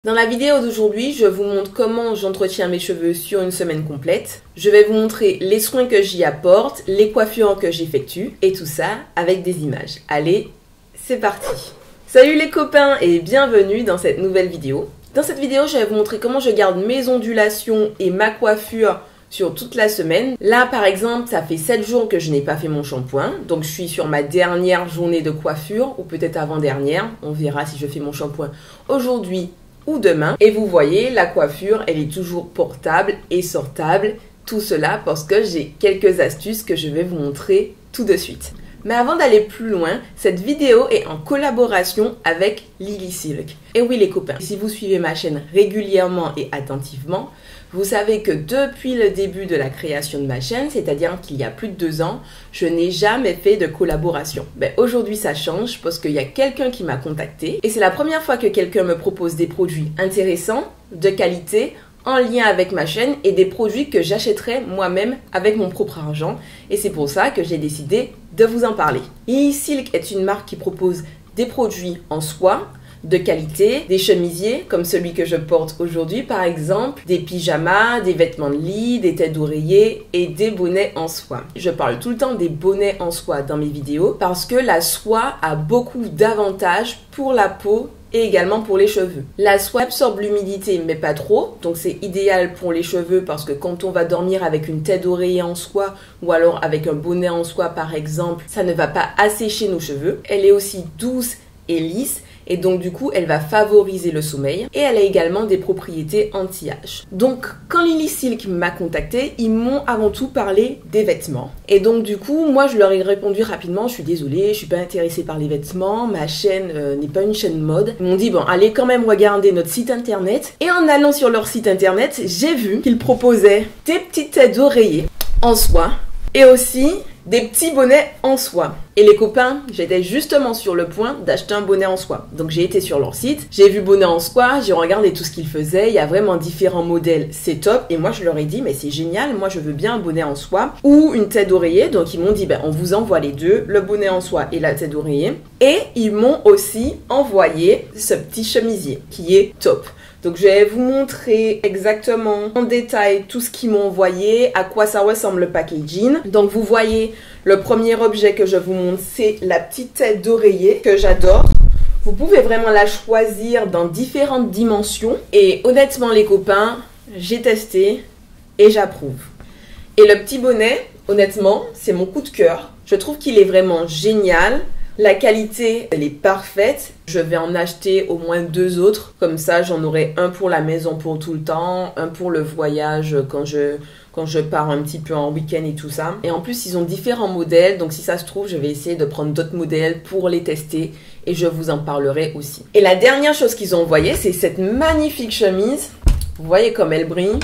Dans la vidéo d'aujourd'hui, je vous montre comment j'entretiens mes cheveux sur une semaine complète. Je vais vous montrer les soins que j'y apporte, les coiffures que j'effectue et tout ça avec des images. Allez, c'est parti! Salut les copains et bienvenue dans cette nouvelle vidéo. Dans cette vidéo, je vais vous montrer comment je garde mes ondulations et ma coiffure sur toute la semaine. Là, par exemple, ça fait 7 jours que je n'ai pas fait mon shampoing. Donc, je suis sur ma dernière journée de coiffure ou peut-être avant-dernière. On verra si je fais mon shampoing aujourd'hui ou demain. Et vous voyez, la coiffure, elle est toujours portable et sortable. Tout cela parce que j'ai quelques astuces que je vais vous montrer tout de suite. Mais avant d'aller plus loin, cette vidéo est en collaboration avec Lilysilk. Et oui les copains, si vous suivez ma chaîne régulièrement et attentivement, vous savez que depuis le début de la création de ma chaîne, c'est-à-dire qu'il y a plus de 2 ans, je n'ai jamais fait de collaboration. Aujourd'hui ça change parce qu'il y a quelqu'un qui m'a contacté et c'est la première fois que quelqu'un me propose des produits intéressants, de qualité, en lien avec ma chaîne et des produits que j'achèterai moi-même avec mon propre argent. Et c'est pour ça que j'ai décidé de vous en parler. Lilysilk est une marque qui propose des produits en soie, de qualité, des chemisiers comme celui que je porte aujourd'hui par exemple, des pyjamas, des vêtements de lit, des têtes d'oreiller et des bonnets en soie. Je parle tout le temps des bonnets en soie dans mes vidéos parce que la soie a beaucoup d'avantages pour la peau et également pour les cheveux. La soie absorbe l'humidité mais pas trop, donc c'est idéal pour les cheveux parce que quand on va dormir avec une tête d'oreiller en soie ou alors avec un bonnet en soie par exemple, ça ne va pas assécher nos cheveux. Elle est aussi douce et lisse et donc du coup elle va favoriser le sommeil et elle a également des propriétés anti-âge. Donc quand Lilysilk m'a contacté, ils m'ont avant tout parlé des vêtements et donc du coup moi je leur ai répondu rapidement, je suis désolée, je suis pas intéressée par les vêtements, ma chaîne n'est pas une chaîne mode. Ils m'ont dit bon allez quand même regarder notre site internet et en allant sur leur site internet, j'ai vu qu'ils proposaient des petites têtes d'oreiller en soie et aussi des petits bonnets en soie. Et les copains, j'étais justement sur le point d'acheter un bonnet en soie. Donc j'ai été sur leur site, j'ai vu bonnet en soie, j'ai regardé tout ce qu'ils faisaient, il y a vraiment différents modèles, c'est top. Et moi je leur ai dit mais c'est génial, moi je veux bien un bonnet en soie ou une tête d'oreiller. Donc ils m'ont dit on vous envoie les deux, le bonnet en soie et la tête d'oreiller. Et ils m'ont aussi envoyé ce petit chemisier qui est top. Donc je vais vous montrer exactement en détail tout ce qu'ils m'ont envoyé, à quoi ça ressemble le packaging. Donc vous voyez, le premier objet que je vous montre, c'est la petite tête d'oreiller que j'adore. Vous pouvez vraiment la choisir dans différentes dimensions. Et honnêtement les copains, j'ai testé et j'approuve. Et le petit bonnet, honnêtement, c'est mon coup de cœur. Je trouve qu'il est vraiment génial. La qualité, elle est parfaite. Je vais en acheter au moins 2 autres. Comme ça, j'en aurai un pour la maison pour tout le temps, un pour le voyage quand je pars un petit peu en week-end et tout ça. Et en plus, ils ont différents modèles. Donc, si ça se trouve, je vais essayer de prendre d'autres modèles pour les tester. Et je vous en parlerai aussi. Et la dernière chose qu'ils ont envoyée, c'est cette magnifique chemise. Vous voyez comme elle brille.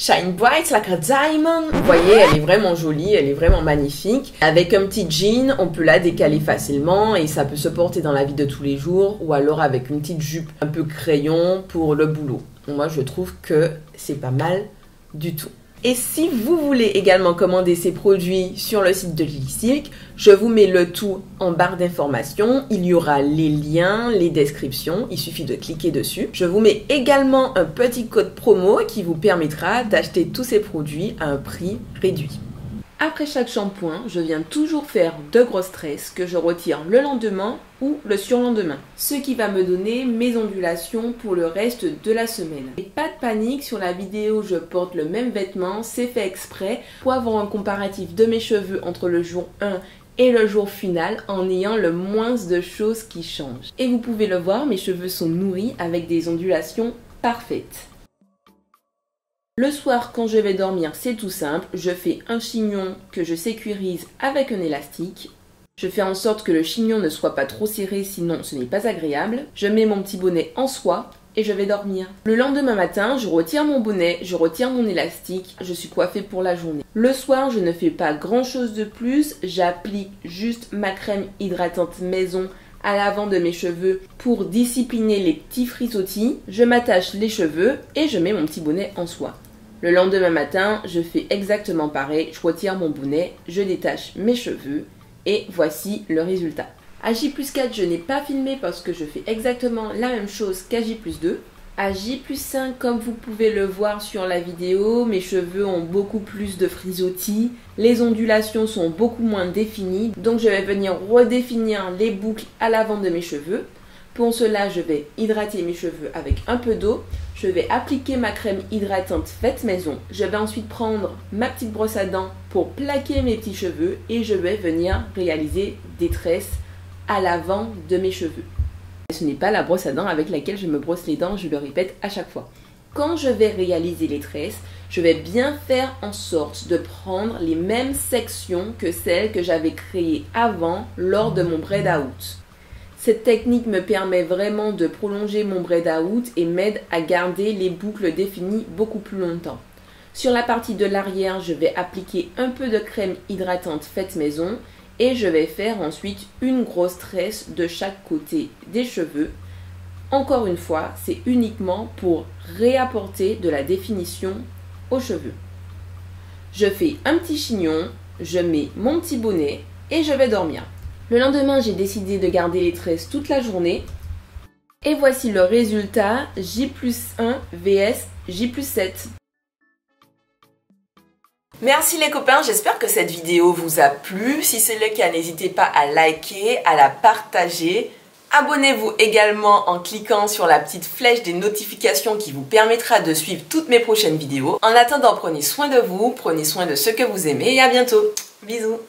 Shine bright like a diamond. Vous voyez, elle est vraiment jolie, elle est vraiment magnifique. Avec un petit jean, on peut la décaler facilement et ça peut se porter dans la vie de tous les jours ou alors avec une petite jupe un peu crayon pour le boulot. Moi, je trouve que c'est pas mal du tout. Et si vous voulez également commander ces produits sur le site de Lilysilk, je vous mets le tout en barre d'informations. Il y aura les liens, les descriptions. Il suffit de cliquer dessus. Je vous mets également un petit code promo qui vous permettra d'acheter tous ces produits à un prix réduit. Après chaque shampoing, je viens toujours faire 2 grosses tresses que je retire le lendemain ou le surlendemain. Ce qui va me donner mes ondulations pour le reste de la semaine. Et pas de panique, sur la vidéo je porte le même vêtement, c'est fait exprès pour avoir un comparatif de mes cheveux entre le jour 1 et le jour final en ayant le moins de choses qui changent. Et vous pouvez le voir, mes cheveux sont nourris avec des ondulations parfaites. Le soir, quand je vais dormir, c'est tout simple. Je fais un chignon que je sécurise avec un élastique. Je fais en sorte que le chignon ne soit pas trop serré, sinon ce n'est pas agréable. Je mets mon petit bonnet en soie et je vais dormir. Le lendemain matin, je retire mon bonnet, je retire mon élastique, je suis coiffée pour la journée. Le soir, je ne fais pas grand chose de plus. J'applique juste ma crème hydratante maison à l'avant de mes cheveux pour discipliner les petits frisottis. Je m'attache les cheveux et je mets mon petit bonnet en soie. Le lendemain matin, je fais exactement pareil, je retire mon bonnet, je détache mes cheveux et voici le résultat. À J+4, je n'ai pas filmé parce que je fais exactement la même chose qu'à J+2. À J+5, comme vous pouvez le voir sur la vidéo, mes cheveux ont beaucoup plus de frisottis, les ondulations sont beaucoup moins définies, donc je vais venir redéfinir les boucles à l'avant de mes cheveux. Pour cela, je vais hydrater mes cheveux avec un peu d'eau, je vais appliquer ma crème hydratante faite maison, je vais ensuite prendre ma petite brosse à dents pour plaquer mes petits cheveux et je vais venir réaliser des tresses à l'avant de mes cheveux. Ce n'est pas la brosse à dents avec laquelle je me brosse les dents, je le répète à chaque fois. Quand je vais réaliser les tresses, je vais bien faire en sorte de prendre les mêmes sections que celles que j'avais créées avant lors de mon braid out. Cette technique me permet vraiment de prolonger mon braid out et m'aide à garder les boucles définies beaucoup plus longtemps. Sur la partie de l'arrière, je vais appliquer un peu de crème hydratante faite maison et je vais faire ensuite une grosse tresse de chaque côté des cheveux. Encore une fois, c'est uniquement pour réapporter de la définition aux cheveux. Je fais un petit chignon, je mets mon petit bonnet et je vais dormir. Le lendemain, j'ai décidé de garder les tresses toute la journée. Et voici le résultat J+1 vs J+7. Merci les copains, j'espère que cette vidéo vous a plu. Si c'est le cas, n'hésitez pas à liker, à la partager. Abonnez-vous également en cliquant sur la petite flèche des notifications qui vous permettra de suivre toutes mes prochaines vidéos. En attendant, prenez soin de vous, prenez soin de ceux que vous aimez et à bientôt. Bisous.